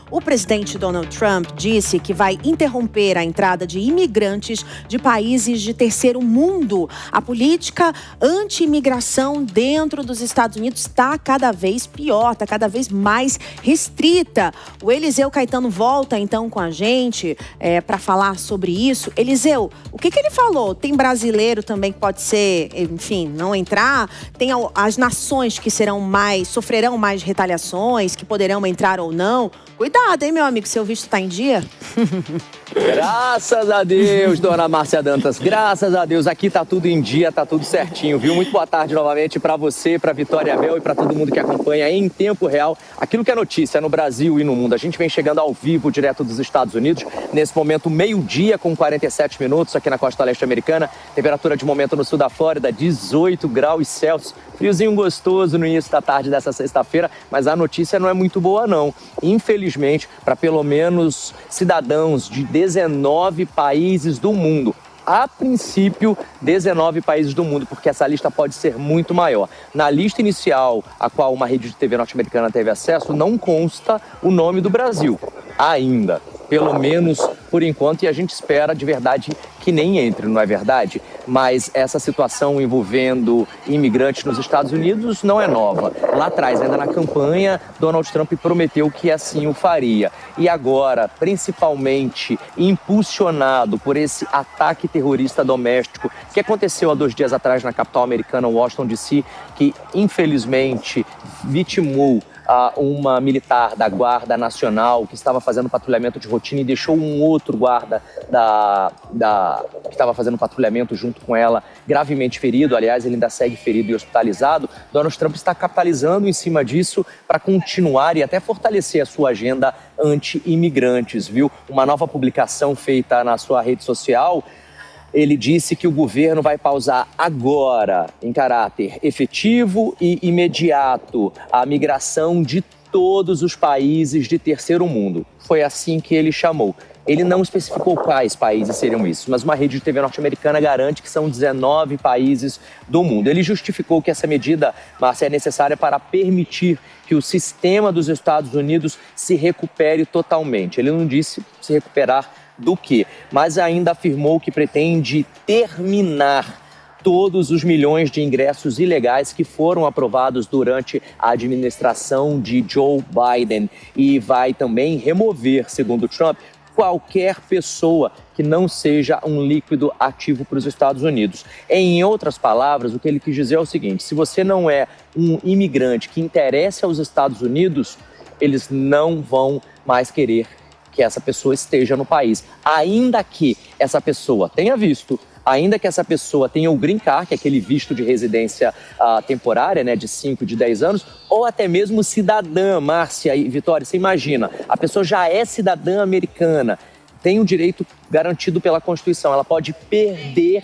O presidente Donald Trump disse que vai interromper a entrada de imigrantes de países de terceiro mundo. A política anti-imigração dentro dos Estados Unidos está cada vez pior, está cada vez mais restrita. O Eliseu Caetano volta então com a gente para falar sobre isso. Eliseu, o que ele falou? Tem brasileiro também que pode ser, enfim, não entrar? Tem as nações que sofrerão mais retaliações, que poderão entrar ou não? Cuidado, hein, meu amigo, seu visto tá em dia? Graças a Deus, dona Márcia Dantas, graças a Deus, aqui tá tudo em dia, tá tudo certinho, viu? Muito boa tarde novamente para você, para Vitória Bel e para todo mundo que acompanha em tempo real aquilo que é notícia no Brasil e no mundo. A gente vem chegando ao vivo, direto dos Estados Unidos, nesse momento meio-dia com 47 minutos aqui na costa leste americana, temperatura de momento no sul da Flórida, 18 graus Celsius, friozinho gostoso no início da tarde dessa sexta-feira, mas a notícia não é muito boa não, infelizmente, para pelo menos cidadãos de 19 países do mundo. A princípio, 19 países do mundo, porque essa lista pode ser muito maior. Na lista inicial, a qual uma rede de TV norte-americana teve acesso, não consta o nome do Brasil, ainda. Pelo menos por enquanto, e a gente espera de verdade que nem entre, não é verdade? Mas essa situação envolvendo imigrantes nos Estados Unidos não é nova. Lá atrás, ainda na campanha, Donald Trump prometeu que assim o faria. E agora, principalmente impulsionado por esse ataque terrorista doméstico que aconteceu há 2 dias atrás na capital americana, Washington, D.C., que infelizmente vitimou uma militar da Guarda Nacional que estava fazendo patrulhamento de rotina e deixou um outro guarda que estava fazendo patrulhamento junto com ela gravemente ferido. Aliás, ele ainda segue ferido e hospitalizado. Donald Trump está capitalizando em cima disso para continuar e até fortalecer a sua agenda anti-imigrantes, viu? Uma nova publicação feita na sua rede social, ele disse que o governo vai pausar agora, em caráter efetivo e imediato, a migração de todos os países de terceiro mundo. Foi assim que ele chamou. Ele não especificou quais países seriam esses, mas uma rede de TV norte-americana garante que são 19 países do mundo. Ele justificou que essa medida, Márcia, é necessária para permitir que o sistema dos Estados Unidos se recupere totalmente. Ele não disse se recuperar do quê? Mas ainda afirmou que pretende terminar todos os milhões de ingressos ilegais que foram aprovados durante a administração de Joe Biden e vai também remover, segundo Trump, qualquer pessoa que não seja um líquido ativo para os Estados Unidos. Em outras palavras, o que ele quis dizer é o seguinte: se você não é um imigrante que interessa aos Estados Unidos, eles não vão mais querer que essa pessoa esteja no país. Ainda que essa pessoa tenha visto, ainda que essa pessoa tenha o Green Card, que é aquele visto de residência temporária, né, de 5, de 10 anos, ou até mesmo cidadã, Márcia e Vitória, você imagina, a pessoa já é cidadã americana, tem um direito garantido pela Constituição, ela pode perder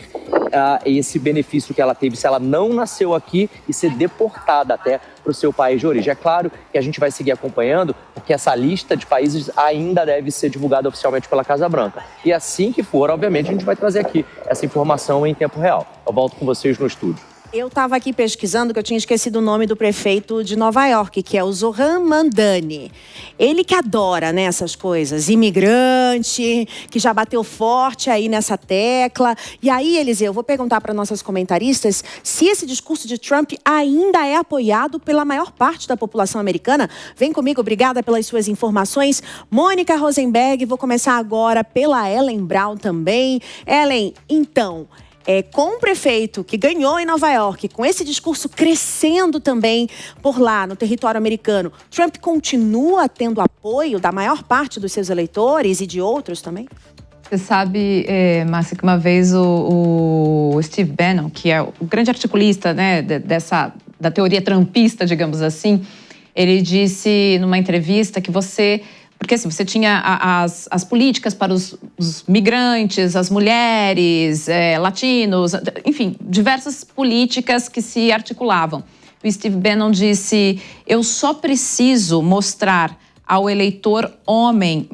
esse benefício que ela teve se ela não nasceu aqui e ser deportada até para o seu país de origem. É claro que a gente vai seguir acompanhando, porque essa lista de países ainda deve ser divulgada oficialmente pela Casa Branca. E assim que for, obviamente, a gente vai trazer aqui essa informação em tempo real. Eu volto com vocês no estúdio. Eu estava aqui pesquisando que eu tinha esquecido o nome do prefeito de Nova York, que é o Zohran Mamdani. Ele que adora, né, essas coisas, imigrante, que já bateu forte aí nessa tecla. E aí, Eliseu, eu vou perguntar para nossas comentaristas se esse discurso de Trump ainda é apoiado pela maior parte da população americana. Vem comigo, obrigada pelas suas informações. Mônica Rosenberg, vou começar agora pela Ellen Brown também. Ellen, então, com o prefeito que ganhou em Nova York, com esse discurso crescendo também por lá, no território americano, Trump continua tendo apoio da maior parte dos seus eleitores e de outros também? Você sabe, Márcia, que uma vez o Steve Bannon, que é o grande articulista, né, da teoria trumpista, digamos assim, ele disse numa entrevista que porque assim, você tinha as políticas para os migrantes, as mulheres, latinos, enfim, diversas políticas que se articulavam. O Steve Bannon disse: eu só preciso mostrar ao eleitor homem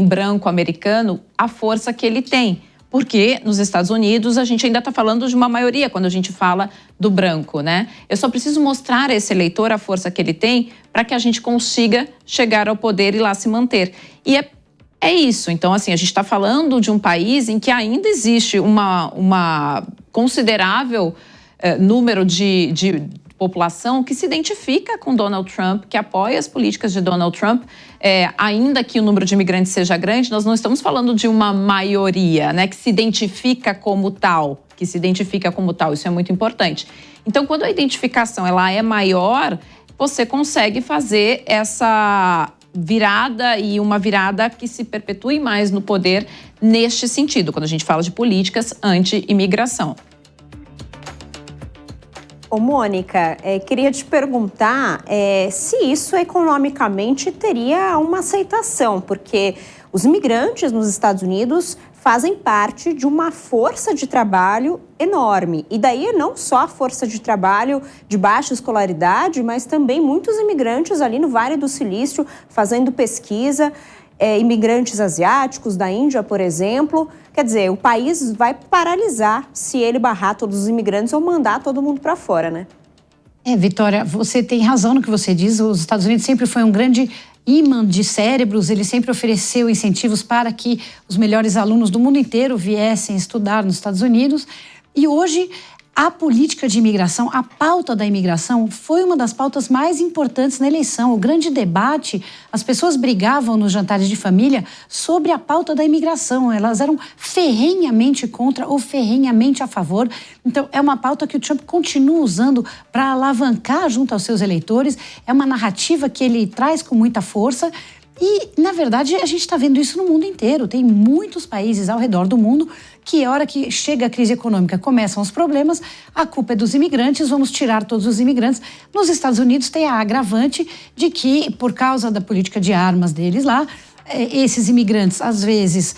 branco americano a força que ele tem. Porque nos Estados Unidos a gente ainda está falando de uma maioria quando a gente fala do branco, né? Eu só preciso mostrar a esse eleitor a força que ele tem para que a gente consiga chegar ao poder e lá se manter. E é isso. Então, assim, a gente está falando de um país em que ainda existe uma considerável número de população que se identifica com Donald Trump, que apoia as políticas de Donald Trump, ainda que o número de imigrantes seja grande, nós não estamos falando de uma maioria, né, que se identifica como tal, isso é muito importante. Então, quando a identificação ela é maior, você consegue fazer essa virada e uma virada que se perpetue mais no poder neste sentido, quando a gente fala de políticas anti-imigração. Ô, Mônica, queria te perguntar se isso economicamente teria uma aceitação, porque os imigrantes nos Estados Unidos fazem parte de uma força de trabalho enorme. E daí não só a força de trabalho de baixa escolaridade, mas também muitos imigrantes ali no Vale do Silício fazendo pesquisa, imigrantes asiáticos da Índia, por exemplo. Quer dizer, o país vai paralisar se ele barrar todos os imigrantes ou mandar todo mundo para fora, né? Vitória, você tem razão no que você diz. Os Estados Unidos sempre foi um grande imã de cérebros, ele sempre ofereceu incentivos para que os melhores alunos do mundo inteiro viessem estudar nos Estados Unidos. E hoje, a política de imigração, a pauta da imigração, foi uma das pautas mais importantes na eleição. O grande debate, as pessoas brigavam nos jantares de família sobre a pauta da imigração. Elas eram ferrenhamente contra ou ferrenhamente a favor. Então, é uma pauta que o Trump continua usando para alavancar junto aos seus eleitores. É uma narrativa que ele traz com muita força. E, na verdade, a gente está vendo isso no mundo inteiro. Tem muitos países ao redor do mundo que, a hora que chega a crise econômica, começam os problemas, a culpa é dos imigrantes, vamos tirar todos os imigrantes. Nos Estados Unidos tem a agravante de que, por causa da política de armas deles lá, esses imigrantes, às vezes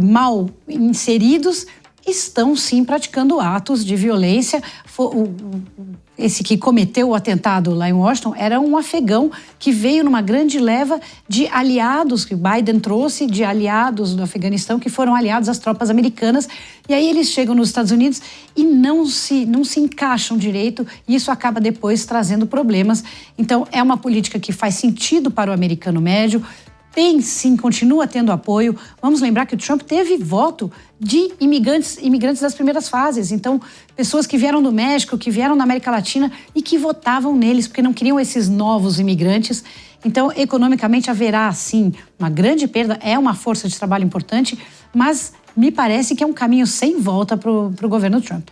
mal inseridos, estão sim praticando atos de violência. Esse que cometeu o atentado lá em Washington era um afegão que veio numa grande leva de aliados que Biden trouxe, de aliados do Afeganistão que foram aliados às tropas americanas. E aí eles chegam nos Estados Unidos e não se encaixam direito, e isso acaba depois trazendo problemas. Então é uma política que faz sentido para o americano médio. Tem sim, continua tendo apoio. Vamos lembrar que o Trump teve voto de imigrantes das primeiras fases. Então, pessoas que vieram do México, que vieram da América Latina e que votavam neles, porque não queriam esses novos imigrantes. Então, economicamente, haverá sim uma grande perda, é uma força de trabalho importante, mas me parece que é um caminho sem volta para o governo Trump.